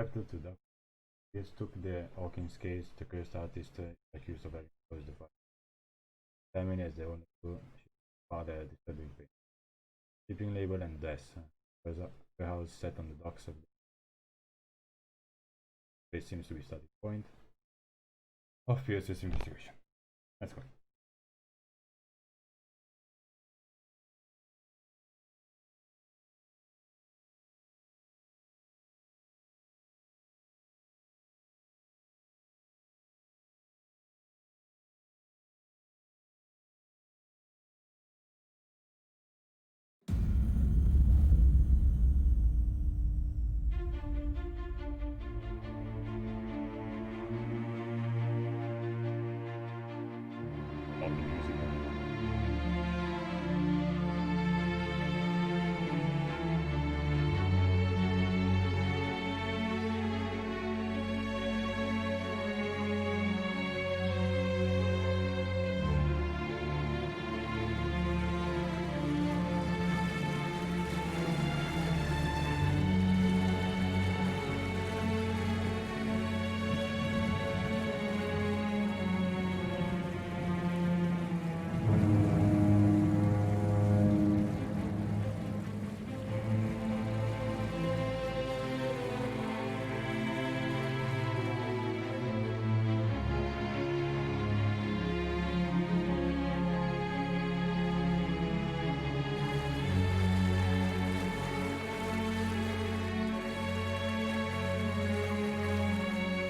Chapter 2. The police took the Hawkins case. The cursed artist accused of having caused the fire. Examining as the owner to father a disturbing pain. Shipping label and death. Warehouse set on the docks of the place seems to be starting point of fiercest investigation. Let's go. Lovely music.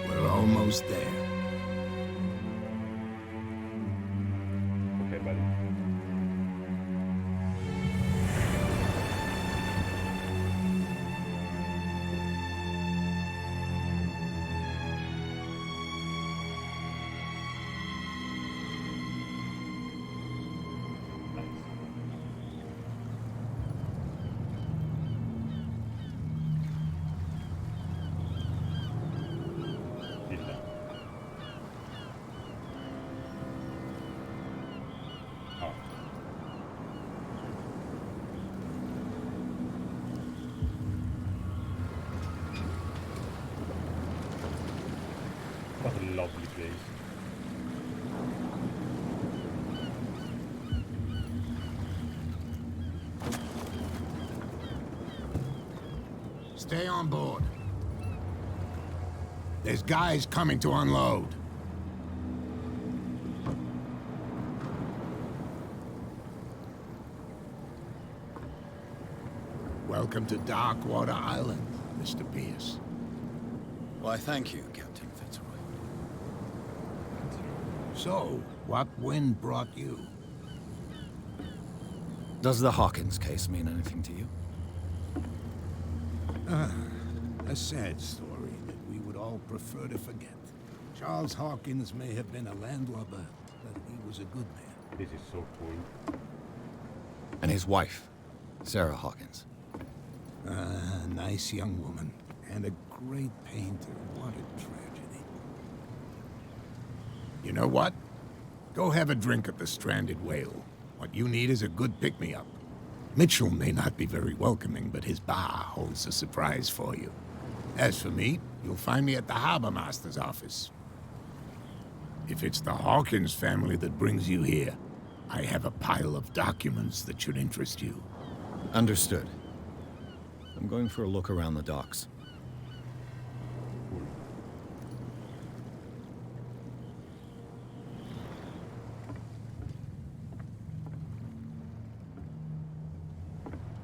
We're almost there. Okay, buddy. Nice. Villa. Oh. What a lovely place. Stay on board. There's guys coming to unload. Welcome to Darkwater Island, Mr. Pierce. Why, thank you, Captain Fitzroy. So, what wind brought you? Does the Hawkins case mean anything to you? A sad story that we would all prefer to forget. Charles Hawkins may have been a landlubber, but he was a good man. This is so cool. And his wife, Sarah Hawkins. A nice young woman, and a great painter. What a tragedy. You know what? Go have a drink at the Stranded Whale. What you need is a good pick-me-up. Mitchell may not be very welcoming, but his bar holds a surprise for you. As for me, you'll find me at the Harbor Master's office. If it's the Hawkins family that brings you here, I have a pile of documents that should interest you. Understood. I'm going for a look around the docks.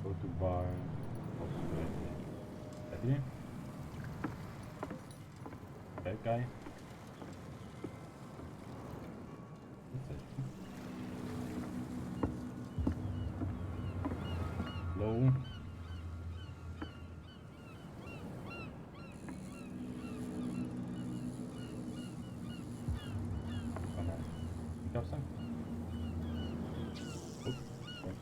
Go to bar. That here? That guy? Low. Come on. Pick up some. Oops. Okay.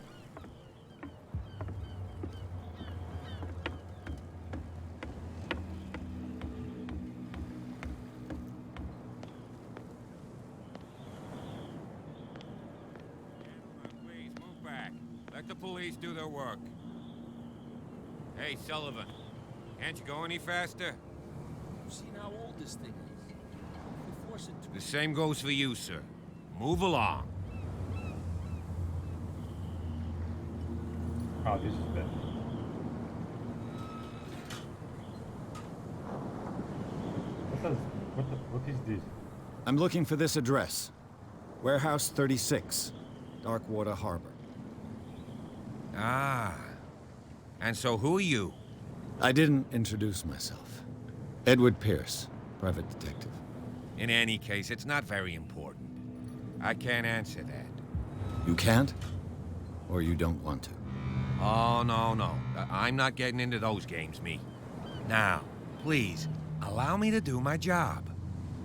Please move back. Let the police do their work. Hey, Sullivan. Can't you go any faster? You've seen how old this thing is. We force it to The same goes for you, sir. Move along. Oh, this is bad. What is this? I'm looking for this address. Warehouse 36, Darkwater Harbor. Ah. And so who are you? I didn't introduce myself. Edward Pierce, private detective. In any case, it's not very important. I can't answer that. You can't? Or you don't want to? Oh, no. I'm not getting into those games, me. Now, please, allow me to do my job.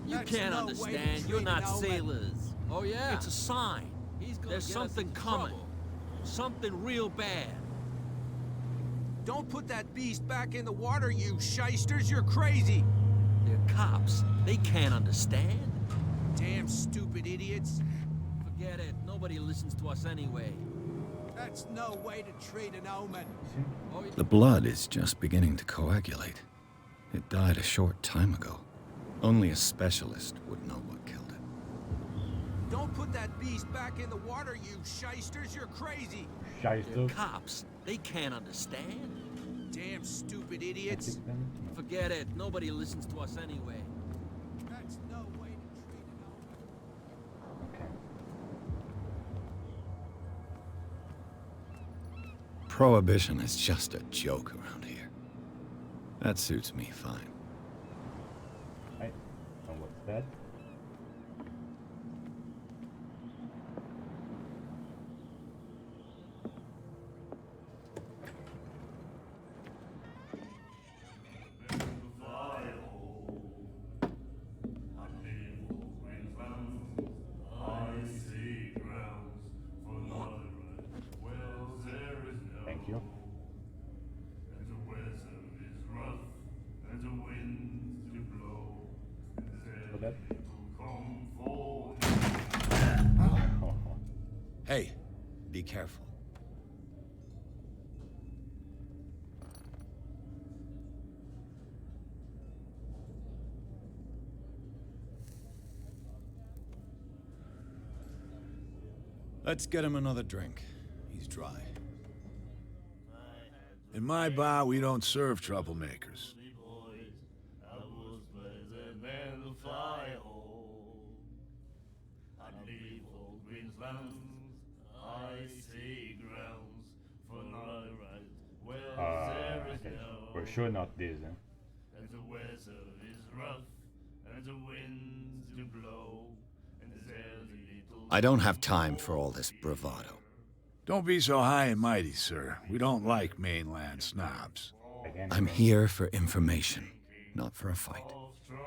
You can't understand. You're not sailors. Oh, yeah? It's a sign. There's something coming. Something real bad. Don't put that beast back in the water, you shysters. You're crazy. They're cops. They can't understand. Damn stupid idiots. Forget it. Nobody listens to us anyway. That's no way to treat an omen. Oh, The blood is just beginning to coagulate. It died a short time ago. Only a specialist would know what killed it. Don't put that beast back in the water, you shysters. You're crazy. they're Scheiße. cops. They can't understand. Damn stupid idiots. Forget it. Nobody listens to us anyway. That's no way to treat an omen. Okay. Prohibition is just a joke around here. That suits me fine. Right. And what's that? Thank you. For that. Hey, be careful. Let's get him another drink. He's dry. In my bar, we don't serve troublemakers. Okay. For sure not this, eh? I don't have time for all this bravado. Don't be so high and mighty, sir. We don't like mainland snobs. Again, I'm here for information, not for a fight.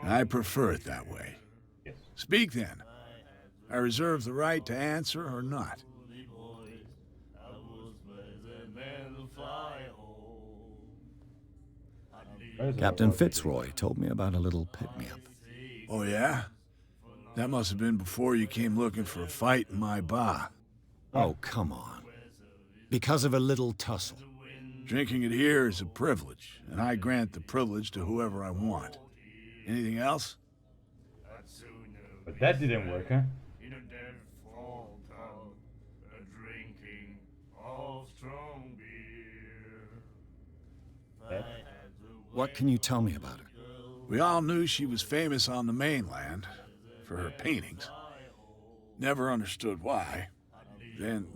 I prefer it that way. yes. Speak then. I reserve the right to answer or not. Where's the Captain robot? Fitzroy told me about a little pick-me-up. Oh, yeah? That must have been before you came looking for a fight in my bar. Oh, come on. Because of a little tussle. Drinking it here is a privilege, and I grant the privilege to whoever I want. Anything else? But that didn't work, huh? That? What can you tell me about her? We all knew she was famous on the mainland for her paintings. Never understood why. Then,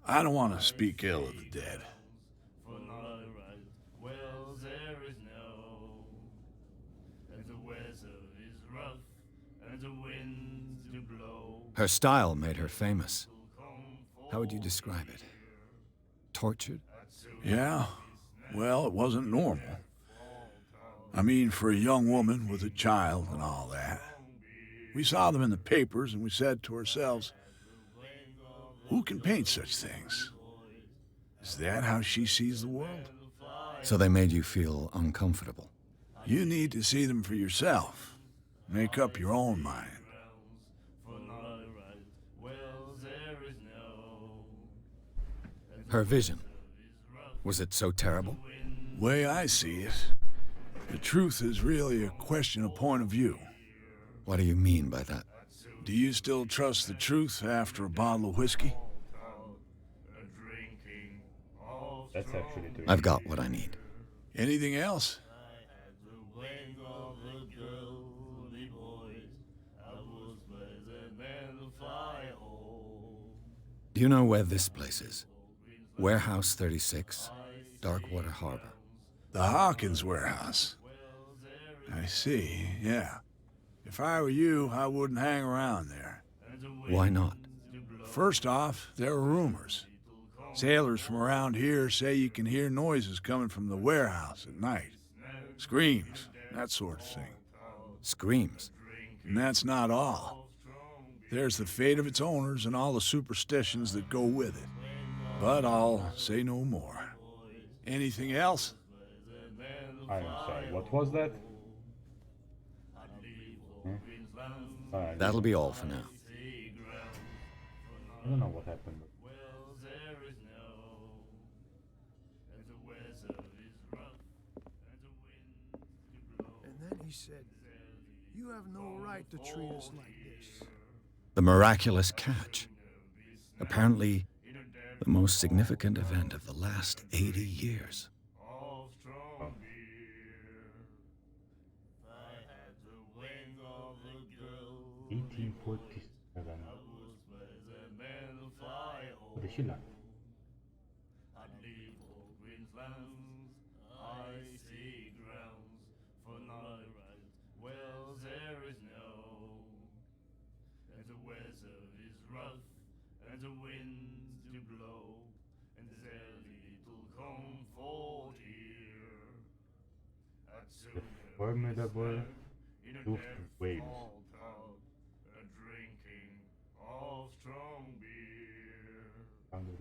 I don't want to speak ill of the dead. Her style made her famous. How would you describe it? Tortured? Yeah? Well, it wasn't normal. I mean, for a young woman with a child and all that. We saw them in the papers and we said to ourselves, who can paint such things? Is that how she sees the world? So they made you feel uncomfortable. You need to see them for yourself. Make up your own mind. Her vision. Was it so terrible? Way I see it, The truth is really a question of point of view. What do you mean by that? Do you still trust the truth after a bottle of whiskey? That's actually too I've got what I need. Anything else? Do you know where this place is? Warehouse 36, Darkwater Harbor. The Hawkins warehouse. I see, yeah. If I were you, I wouldn't hang around there. Why not? First off, there are rumors. Sailors from around here say you can hear noises coming from the warehouse at night. Screams, that sort of thing. Screams. And that's not all. There's the fate of its owners and all the superstitions that go with it. But I'll say no more. Anything else? I'm sorry, what was that? That'll be all for now. I don't know what happened. And then he said, "You have no right to treat us like this." The miraculous catch. Apparently, the most significant event of the last 80 years. 1847. Det är chilla. The formidable Doof Wales. Under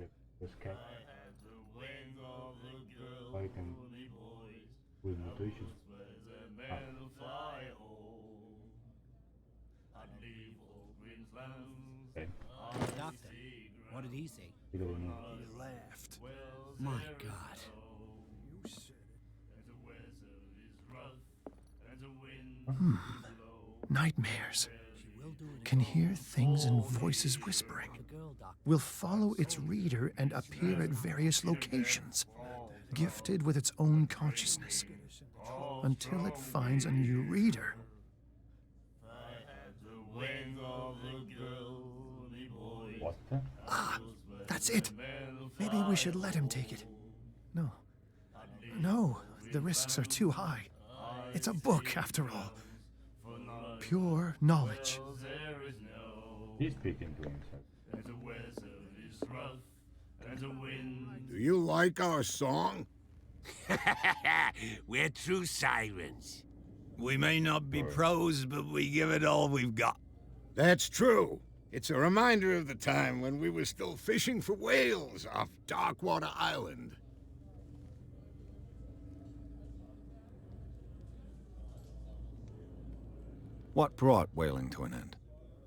the cat. White and with mutation. Okay. Doctor, what did he say? You don't know. He laughed. My God. You said it. Nightmares. Can hear things and voices whispering. Will follow its reader and appear at various locations, gifted with its own consciousness, until it finds a new reader. What the? Ah, that's it. Maybe we should let him take it. No. No, the risks are too high. It's a book, after all. Pure knowledge. He's speaking to himself. Do you like our song? We're true sirens. We may not be pros, but we give it all we've got. That's true. It's a reminder of the time when we were still fishing for whales off Darkwater Island. What brought whaling to an end?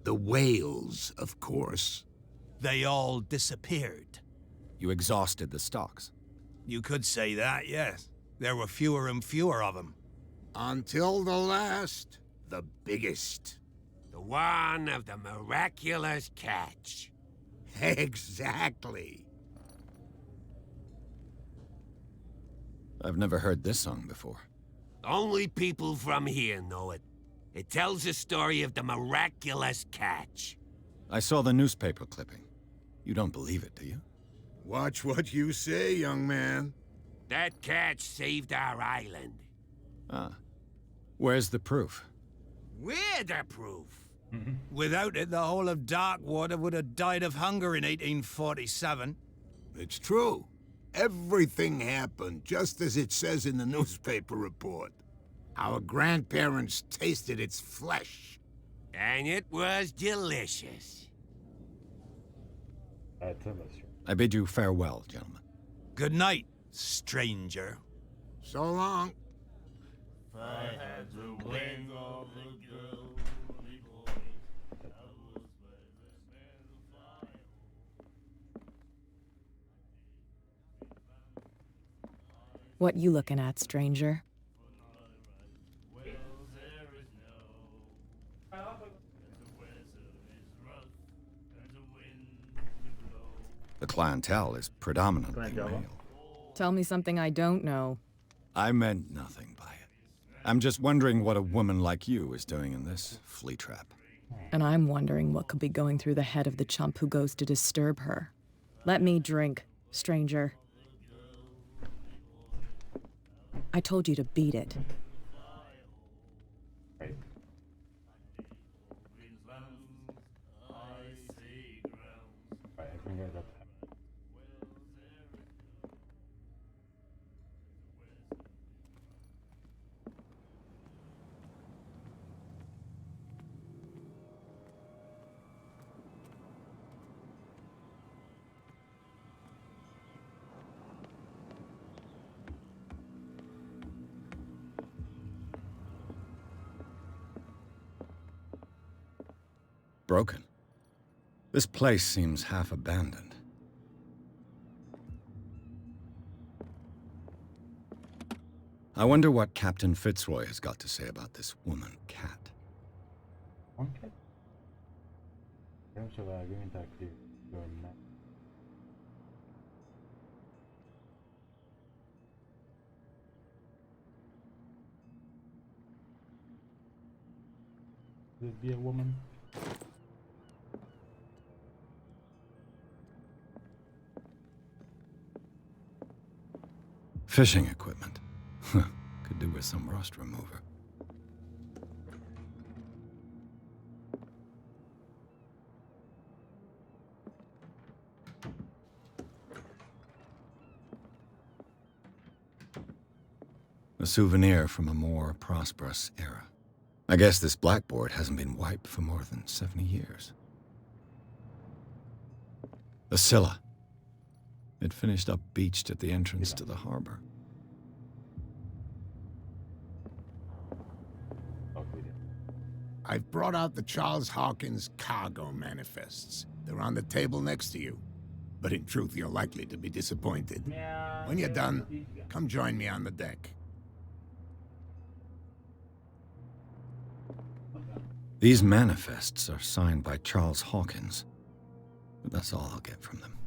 The whales, of course. They all disappeared. You exhausted the stocks. You could say that, yes. There were fewer and fewer of them. Until the last, the biggest. The one of the miraculous catch. Exactly. I've never heard this song before. Only people from here know it. It tells the story of the miraculous catch. I saw the newspaper clipping. You don't believe it, do you? Watch what you say, young man. That catch saved our island. Ah. Where's the proof? We're the proof. Without it, the whole of Darkwater would have died of hunger in 1847. It's true. Everything happened just as it says in the newspaper report. Our grandparents tasted its flesh. And it was delicious. I bid you farewell, gentlemen. Good night, stranger. So long. What you looking at, stranger? The clientele is predominantly male. Tell me something I don't know. I meant nothing by it. I'm just wondering what a woman like you is doing in this flea trap. And I'm wondering what could be going through the head of the chump who goes to disturb her. Let me drink, stranger. I told you to beat it. Right. Right, I think I got that. Broken. This place seems half abandoned. I wonder what Captain Fitzroy has got to say about this woman cat. One cat? Grams of argument active. Your map. Could it be a woman? Fishing equipment. Could do with some rust remover. A souvenir from a more prosperous era. I guess this blackboard hasn't been wiped for more than 70 years. The Scylla. It finished up beached at the entrance to the harbor. I've brought out the Charles Hawkins cargo manifests. They're on the table next to you. But in truth, you're likely to be disappointed. When you're done, come join me on the deck. These manifests are signed by Charles Hawkins. But that's all I'll get from them.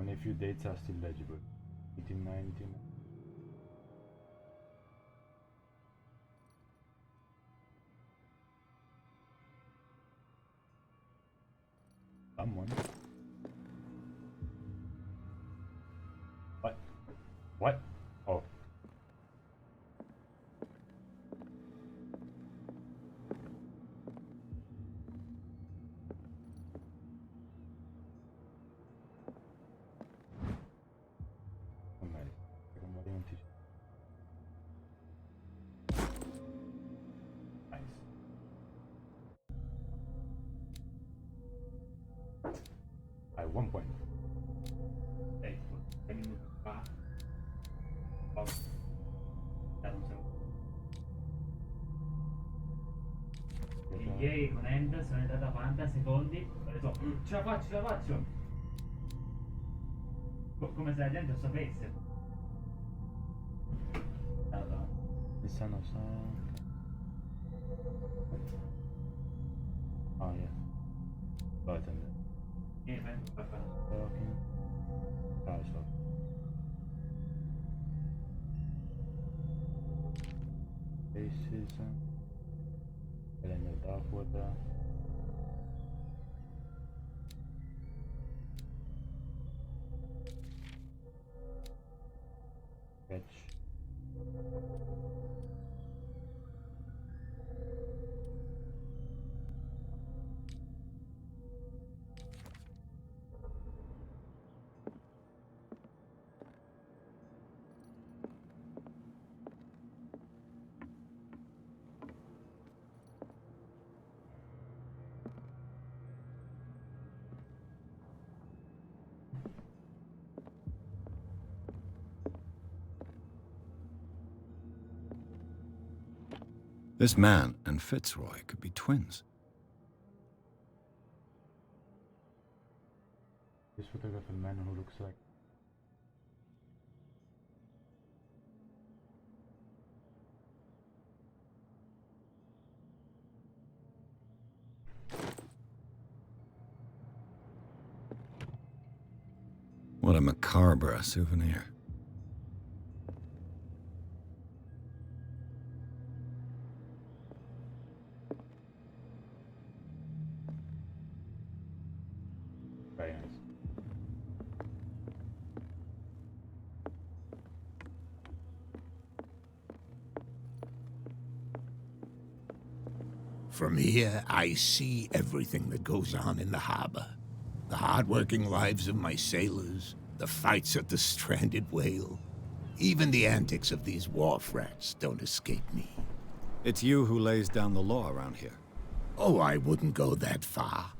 Only a few dates are still legible. 1819. Someone. What? What? Oh. At one point. Ieri con End sono entrata a 40 secondi, ho detto ce la faccio, ce la faccio! Come se la gente lo sapesse. Allora. This one also. Oh yeah. Button. Talking. Stop. Faces. In the dark water. Fetch. This man and Fitzroy could be twins. This photograph of a man who looks like. What a macabre souvenir. Very nice. From here, I see everything that goes on in the harbor. The hard-working lives of my sailors, the fights at the stranded whale. Even the antics of these wharf rats don't escape me. It's you who lays down the law around here. Oh, I wouldn't go that far.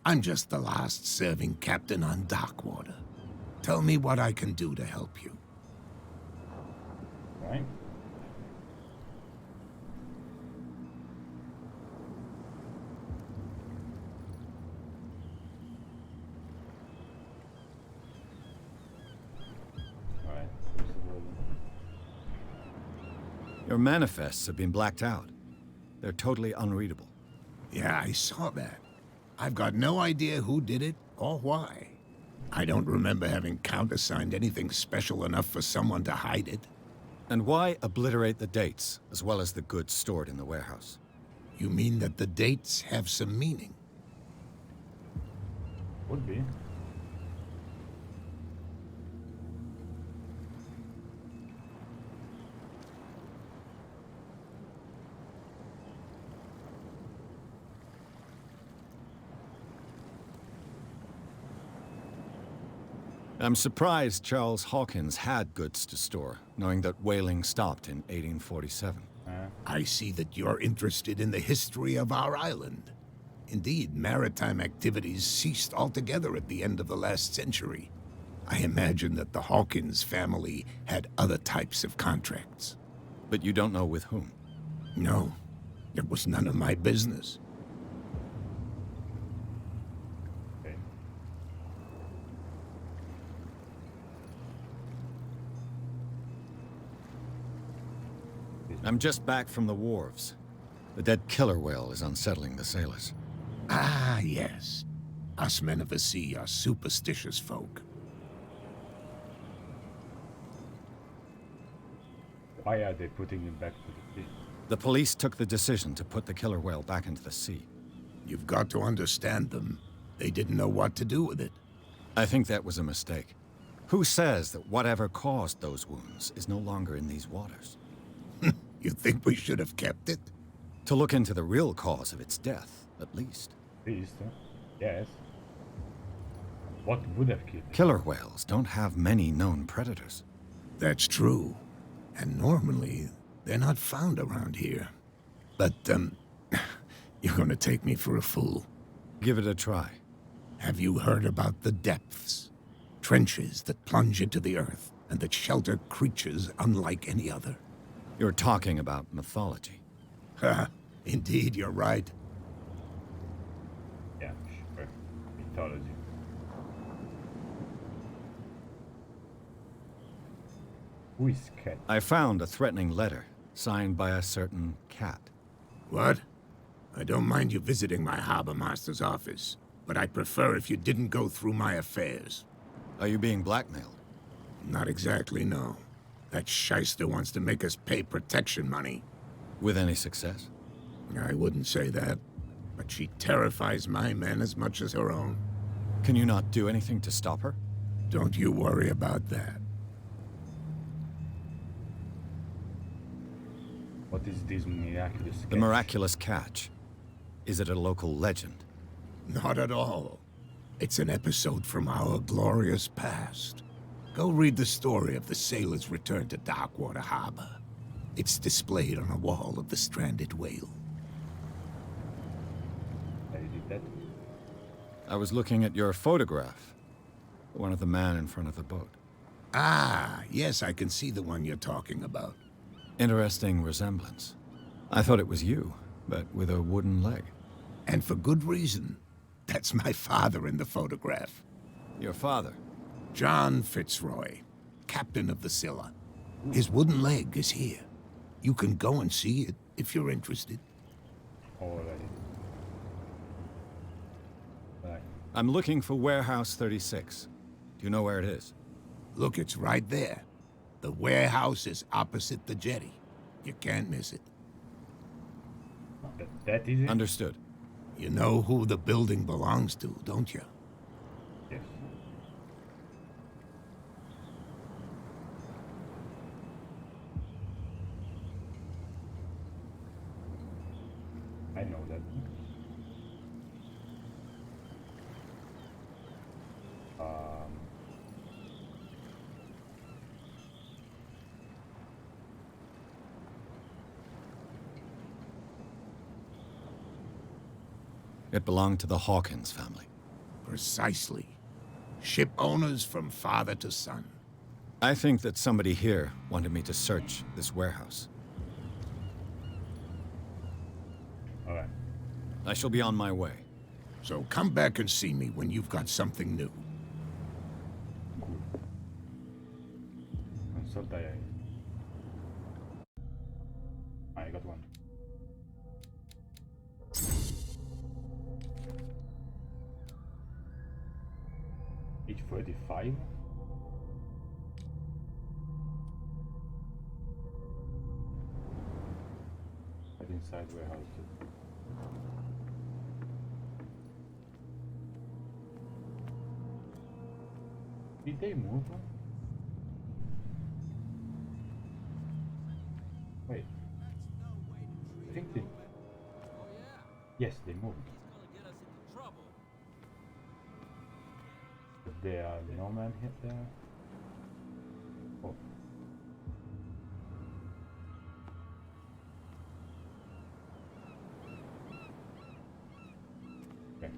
I'm just the last serving captain on Darkwater. Tell me what I can do to help you. Right. Your manifests have been blacked out. They're totally unreadable. Yeah, I saw that. I've got no idea who did it or why. I don't remember having countersigned anything special enough for someone to hide it. And why obliterate the dates, as well as the goods stored in the warehouse? You mean that the dates have some meaning? Would be. I'm surprised Charles Hawkins had goods to store, knowing that whaling stopped in 1847. I see that you're interested in the history of our island. Indeed, maritime activities ceased altogether at the end of the last century. I imagine that the Hawkins family had other types of contracts. But you don't know with whom? No, it was none of my business. I'm just back from the wharves. The dead killer whale is unsettling the sailors. Ah, yes. Us men of the sea are superstitious folk. Why are they putting him back to the sea? The police took the decision to put the killer whale back into the sea. You've got to understand them. They didn't know what to do with it. I think that was a mistake. Who says that whatever caused those wounds is no longer in these waters? You think we should have kept it? To look into the real cause of its death, at least. At least, huh? Yes. What would have killed it? Killer whales don't have many known predators. That's true. And normally, they're not found around here. But, you're gonna take me for a fool. Give it a try. Have you heard about the depths? Trenches that plunge into the earth and that shelter creatures unlike any other. You're talking about mythology. Ha! Indeed, you're right. Yeah, sure. Mythology. Who is Cat? I found a threatening letter, signed by a certain cat. What? I don't mind you visiting my harbor master's office, but I'd prefer if you didn't go through my affairs. Are you being blackmailed? Not exactly, no. That shyster wants to make us pay protection money. With any success? I wouldn't say that, but she terrifies my men as much as her own. Can you not do anything to stop her? Don't you worry about that. What is this miraculous catch? The miraculous catch. Is it a local legend? Not at all. It's an episode from our glorious past. Go read the story of the sailor's return to Darkwater Harbor. It's displayed on a wall of the stranded whale. I did that. I was looking at your photograph. The one of the man in front of the boat. Ah, yes, I can see the one you're talking about. Interesting resemblance. I thought it was you, but with a wooden leg. And for good reason. That's my father in the photograph. Your father? John Fitzroy, captain of the Scylla. His wooden leg is here. You can go and see it if you're interested. Alright. I'm looking for Warehouse 36. Do you know where it is? Look, it's right there. The warehouse is opposite the jetty. You can't miss it. That easy? Understood. You know who the building belongs to, don't you? Yes. I know that. It belonged to the Hawkins family. Precisely. Ship owners from father to son. I think that somebody here wanted me to search this warehouse. All right. I shall be on my way. So come back and see me when you've got something new. Consult AI. I got one. Each 45. Right inside warehouse. Did they move? Wait. I think they. Yes, they moved. But there are no man hit there. Oh. Okay.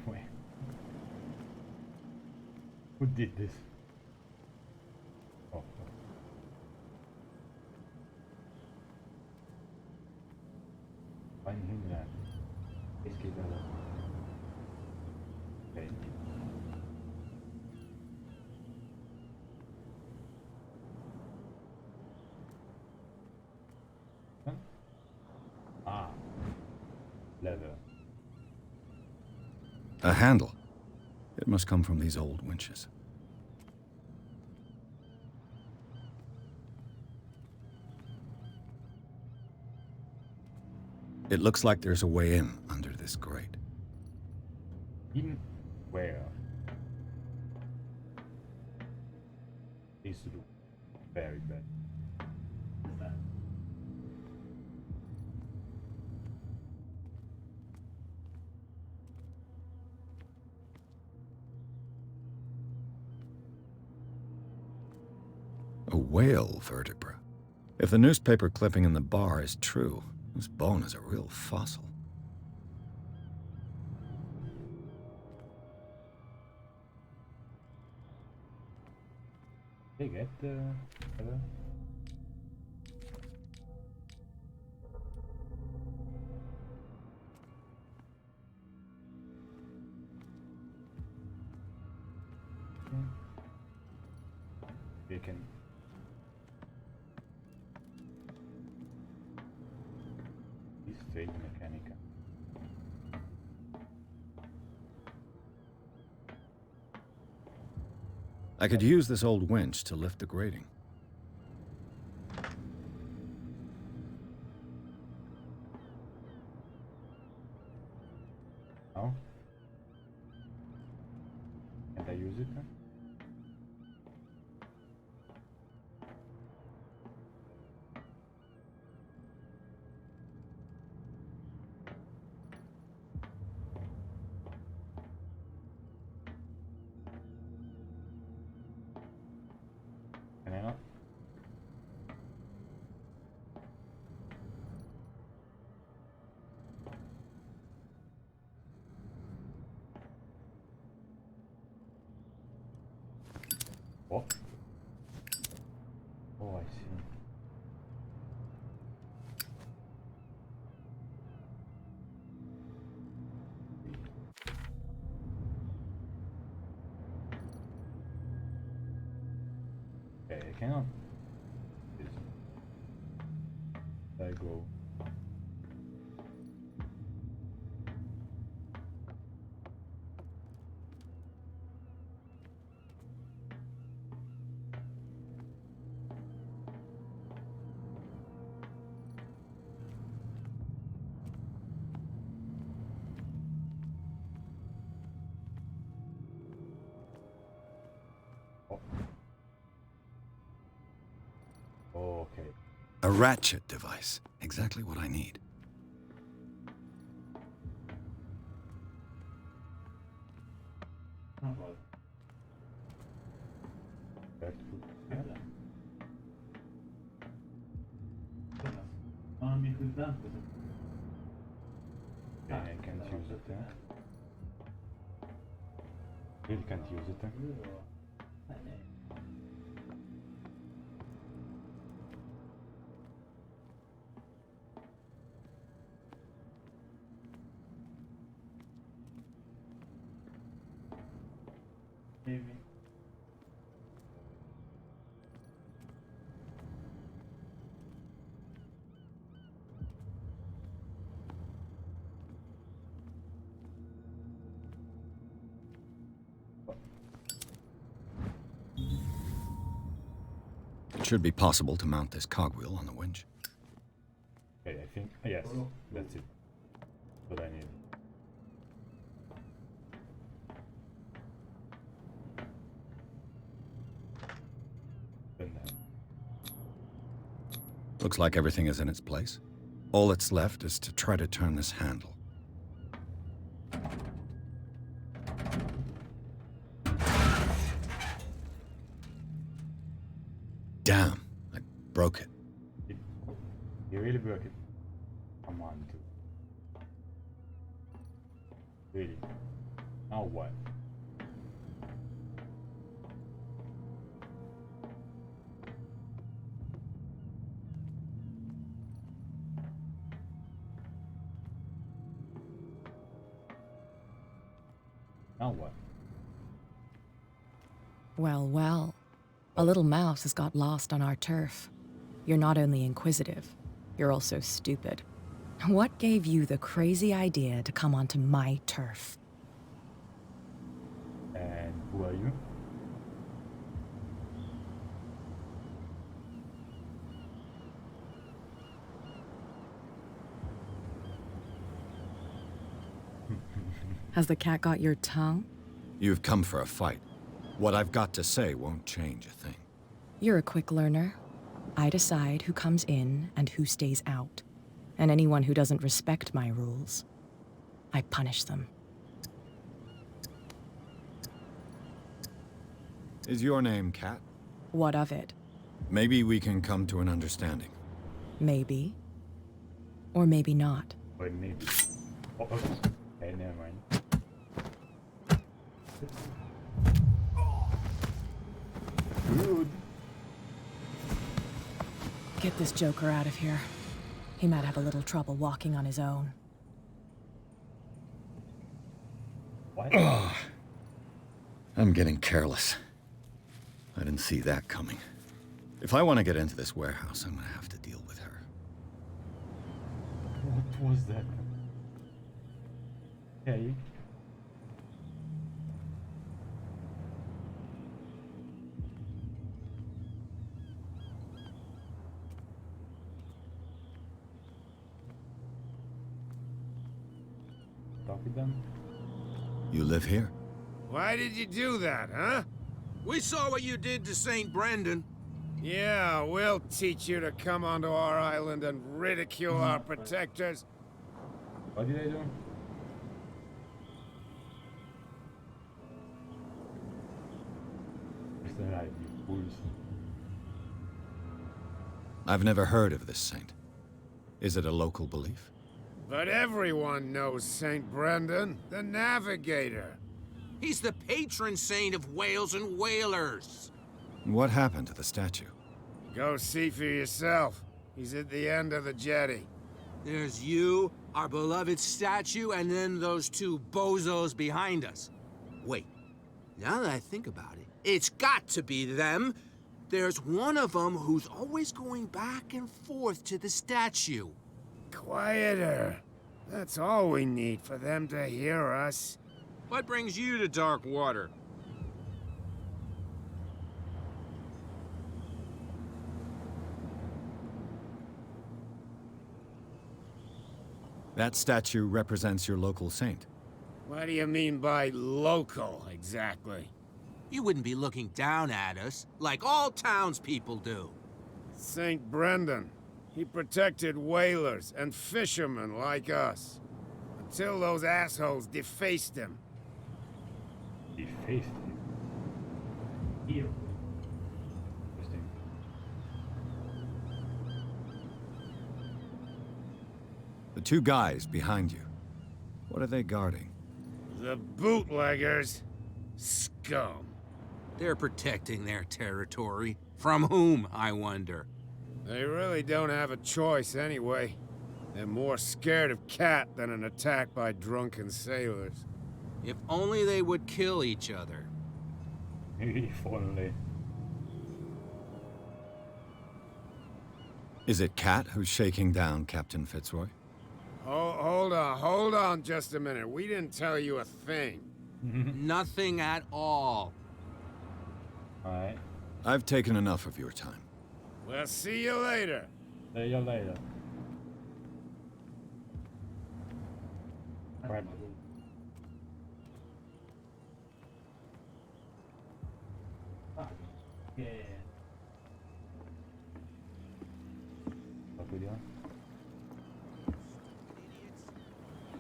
Wait. Who did this? Oh. Find him there. Escape out. Okay. Huh? Ah. Leather. A handle. It must come from these old winches. It looks like there's a way in under this grate. In where? This look very bad. A whale vertebra. If the newspaper clipping in the bar is true, this bone is a real fossil. They get other? They can. This fake mechanica. I could use this old winch to lift the grating. Oh? Can't I use it then? Can I not? What? Oh, I see. I cannot. I go. Okay. A ratchet device. Exactly what I need. I can't use it there. Really can't use it there. It should be possible to mount this cogwheel on the winch. Okay, I think yes, that's it. What I need. Looks like everything is in its place. All that's left is to try to turn this handle. Damn, I broke it. You really broke it. Come on, dude. Really? Now what? Now what? Well, well. A little mouse has got lost on our turf. You're not only inquisitive, you're also stupid. What gave you the crazy idea to come onto my turf? And who are you? Has the cat got your tongue? You've come for a fight. What I've got to say won't change a thing. You're a quick learner. I decide who comes in and who stays out. And anyone who doesn't respect my rules, I punish them. Is your name Cat? What of it? Maybe we can come to an understanding. Maybe. Or maybe not. Or maybe. Oh, okay, never mind. Dude. Get this joker out of here. He might have a little trouble walking on his own. What? I'm getting careless. I didn't see that coming. If I want to get into this warehouse, I'm gonna have to deal with her. What was that? Okay. Talk with them. You live here? Why did you do that, huh? We saw what you did to St. Brendan. Yeah, we'll teach you to come onto our island and ridicule our protectors. What did I do? Is that right, you fools? I've never heard of this saint. Is it a local belief? But everyone knows St. Brendan, the navigator. He's the patron saint of whales and whalers. What happened to the statue? Go see for yourself. He's at the end of the jetty. There's you, our beloved statue, and then those two bozos behind us. Wait, now that I think about it, it's got to be them. There's one of them who's always going back and forth to the statue. Quieter. That's all we need for them to hear us. What brings you to dark water? That statue represents your local saint. What do you mean by local, exactly? You wouldn't be looking down at us, like all townspeople do. St. Brendan. He protected whalers and fishermen like us. Until those assholes defaced him. Defaced him? Ew. Interesting. The two guys behind you. What are they guarding? The bootleggers. Scum. They're protecting their territory. From whom, I wonder? They really don't have a choice anyway. They're more scared of Cat than an attack by drunken sailors. If only they would kill each other. If only. Is it Cat who's shaking down Captain Fitzroy? Hold on just a minute. We didn't tell you a thing. Nothing at all. Alright. I've taken enough of your time. We'll see you later. See you later. Right. Yeah. What video?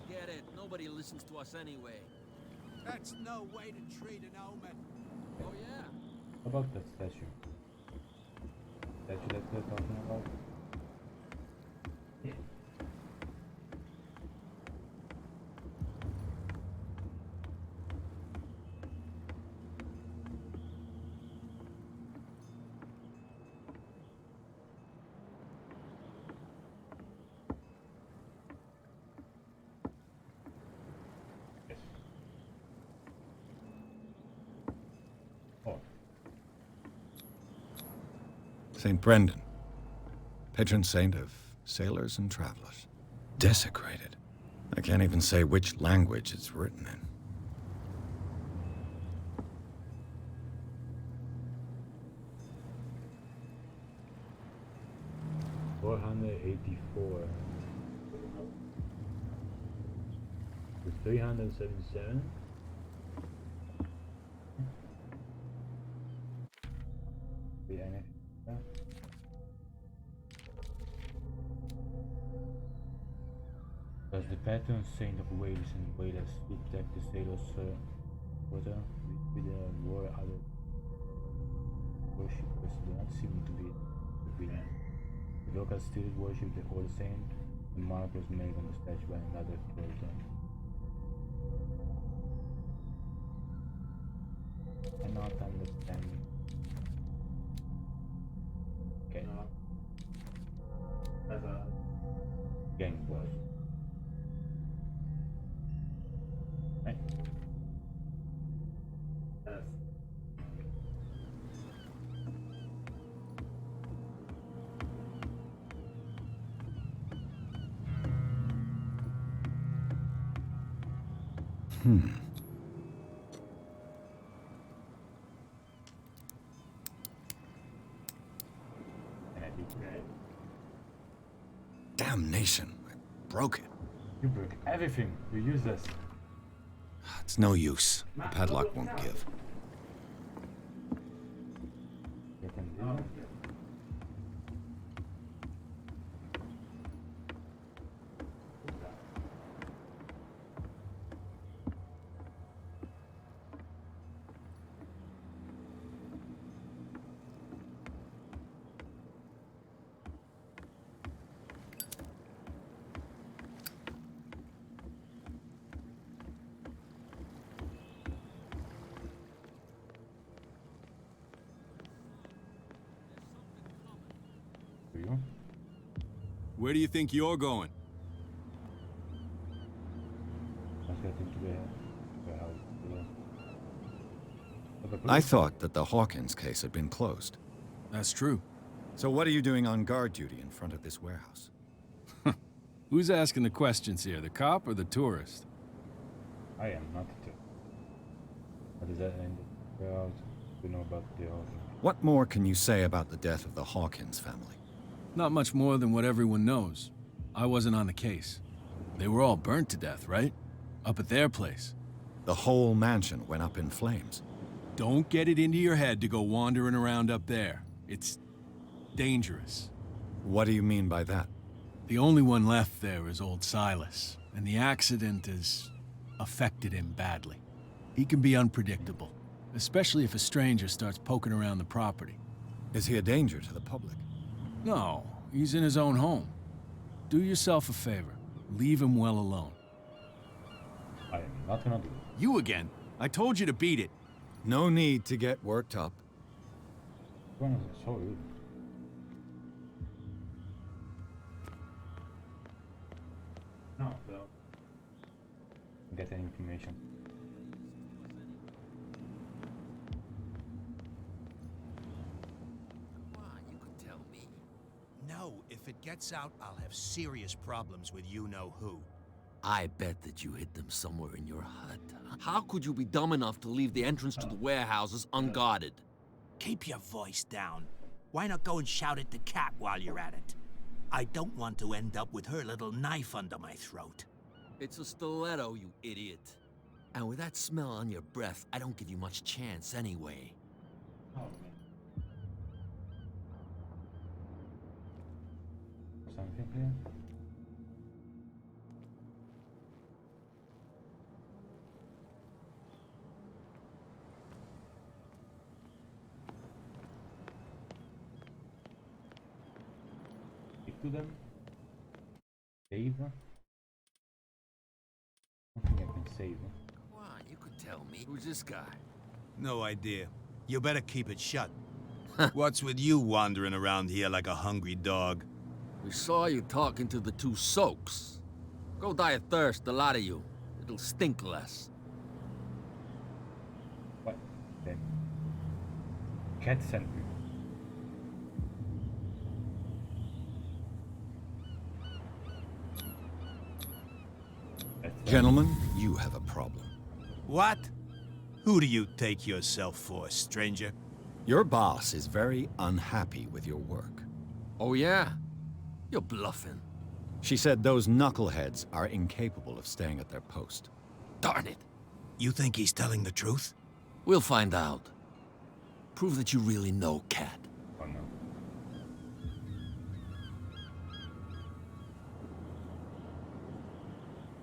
Get it. Nobody listens to us anyway. That's no way to treat an omen. Oh, yeah? What about that statue? Statue that we're talking about? Yeah. Yes. Oh. St. Brendan, patron saint of sailors and travelers. Desecrated. I can't even say which language it's written in. $484 to $377. Be anything. Does the patron saint of Wales and Wales protect the sailors' water with the war other worshippers do not seem to be the villain. The locals still worship the old saint, the mark was made on the statue by another person. I not understand. Okay. As a gang boss. Right. as Damnation. I broke it. You broke everything. You use this. It's no use. The padlock won't give. You can do it. Do you? Where do you think you're going? Let's get into the house. I thought that the Hawkins case had been closed. That's true. So what are you doing on guard duty in front of this warehouse? Who's asking the questions here, the cop or the tourist? I am not the tourist. What is that in the warehouse? You know about the whole thing? What more can you say about the death of the Hawkins family? Not much more than what everyone knows. I wasn't on the case. They were all burnt to death, right? Up at their place. The whole mansion went up in flames. Don't get it into your head to go wandering around up there. It's dangerous. What do you mean by that? The only one left there is old Silas, and the accident has affected him badly. He can be unpredictable, especially if a stranger starts poking around the property. Is he a danger to the public? No, he's in his own home. Do yourself a favor. Leave him well alone. I am not gonna do it. You again? I told you to beat it. No need to get worked up. One is so rude. No, so get any information. No, if it gets out, I'll have serious problems with you-know-who. I bet that you hid them somewhere in your hut. How could you be dumb enough to leave the entrance to the warehouses unguarded? Keep your voice down. Why not go and shout at the cat while you're at it? I don't want to end up with her little knife under my throat. It's a stiletto, you idiot. And with that smell on your breath, I don't give you much chance anyway. Oh, man. Something here? Speak to them? Save? I don't think I can save. Come on, you could tell me. Who's this guy? No idea. You better keep it shut. What's with you wandering around here like a hungry dog? We saw you talking to the two soaks. Go die of thirst, the lot of you. It'll stink less. What? Then cat sent me. Gentlemen, you have a problem. What? Who do you take yourself for, stranger? Your boss is very unhappy with your work. Oh yeah? You're bluffing. She said those knuckleheads are incapable of staying at their post. Darn it! You think he's telling the truth? We'll find out. Prove that you really know Cat. Oh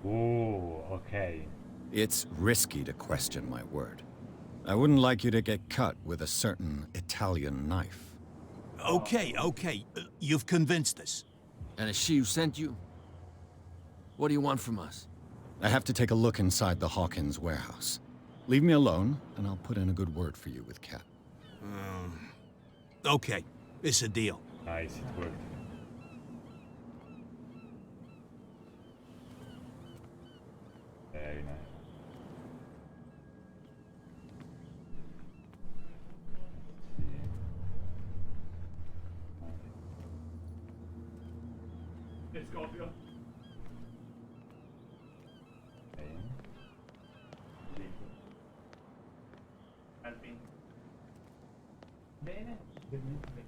no. Oh, okay. It's risky to question my word. I wouldn't like you to get cut with a certain Italian knife. Okay. You've convinced us. And it's she who sent you? What do you want from us? I have to take a look inside the Hawkins warehouse. Leave me alone, and I'll put in a good word for you with Cat. Okay, it's a deal. Nice, it worked. Very nice. Let's go, Scorpio. Alpin. Bene. Doesn't like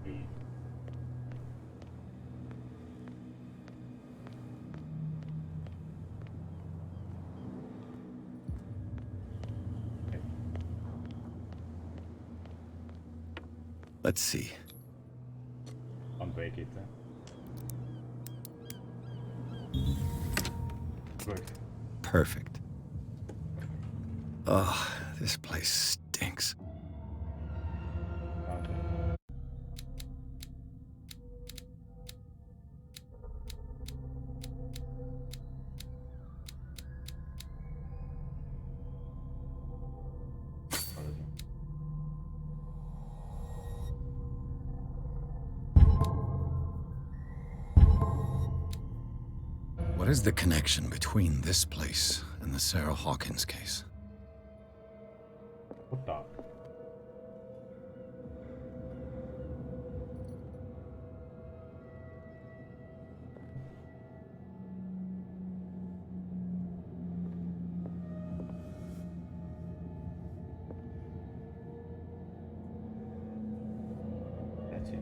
okay. Let's see. Unbreak it. Worked. Perfect. Oh, this place stinks. What is the connection between this place and the Sarah Hawkins case? What the? That's it.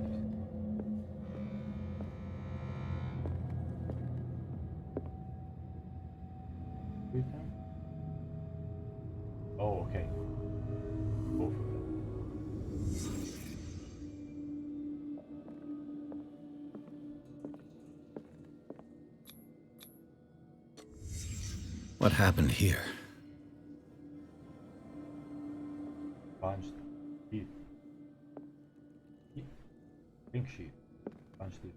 Oh, okay. Go for it. What happened here? Punched. Hit. Pink sheet. Punched it.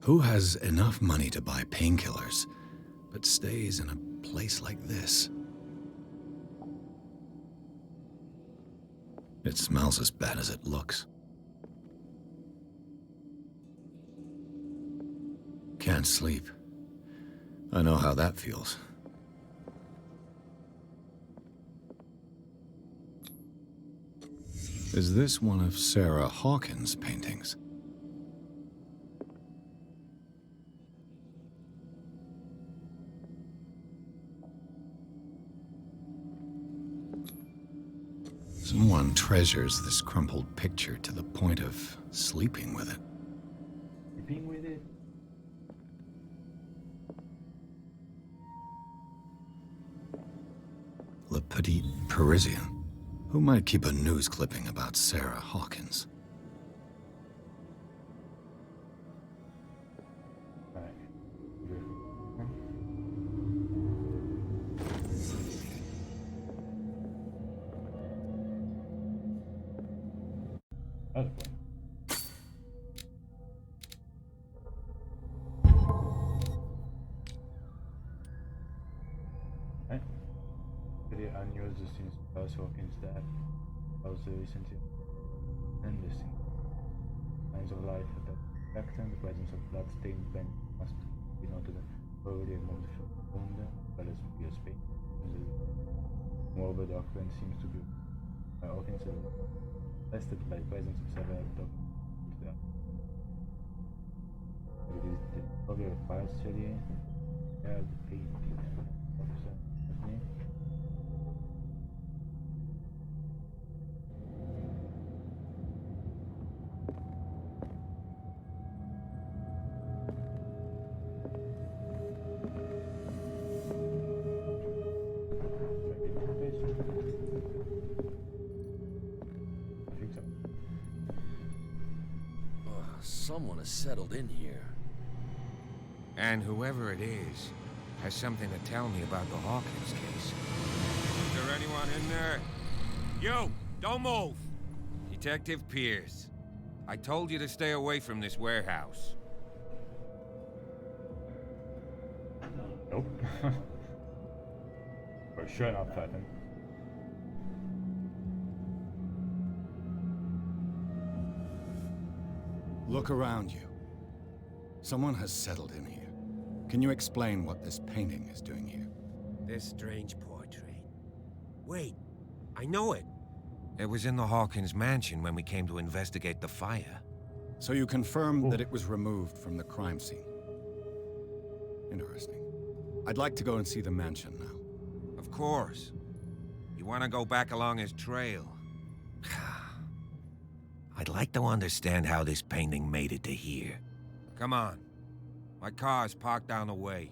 Who has enough money to buy painkillers, but stays in a place like this? It smells as bad as it looks. Can't sleep. I know how that feels. Is this one of Sarah Hawkins' paintings? Someone treasures this crumpled picture to the point of sleeping with it. Sleeping with it? Le Petit Parisien. Who might keep a news clipping about Sarah Hawkins? Very unused since Hawkins' death. Also recently and the scene. Signs of life at the spectrum, the presence of blood-stained pen must be noted. Probably removed from the wound, as well as previous pain. Moreover, the occurrence seems to be Hawkins attested by the presence of several documents. It is the discovery of partially aired painting officer. Someone has settled in here. And whoever it is has something to tell me about the Hawkins case. Is there anyone in there? You! Don't move! Detective Pierce. I told you to stay away from this warehouse. Nope. For sure not threatened. Look around you. Someone has settled in here. Can you explain what this painting is doing here? This strange portrait. Wait, I know it. It was in the Hawkins mansion when we came to investigate the fire. So you confirm that it was removed from the crime scene? Interesting. I'd like to go and see the mansion now. Of course. You want to go back along his trail? I'd like to understand how this painting made it to here. Come on. My car's parked down the way.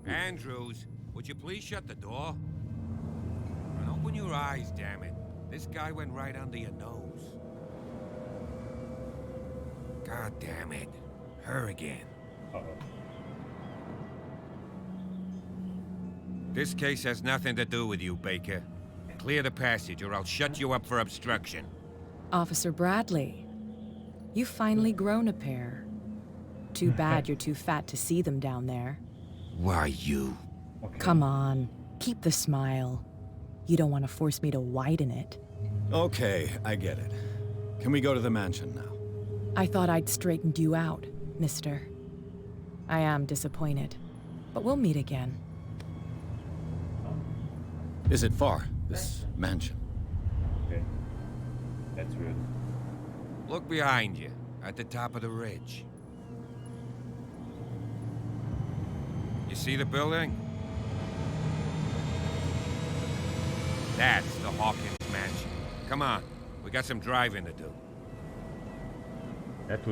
Andrews, would you please shut the door? And open your eyes, damn it. This guy went right under your nose. God damn it. Her again. This case has nothing to do with you, Baker. Clear the passage or I'll shut you up for obstruction. Officer Bradley, you've finally grown a pair. Too bad you're too fat to see them down there. Why, you... Come on. Keep the smile. You don't want to force me to widen it. Okay, I get it. Can we go to the mansion now? I thought I'd straightened you out, mister. I am disappointed, but we'll meet again. Is it far, this mansion? Okay. That's weird. Look behind you, at the top of the ridge. You see the building? That's the Hawkins mansion. Come on, we got some driving to do.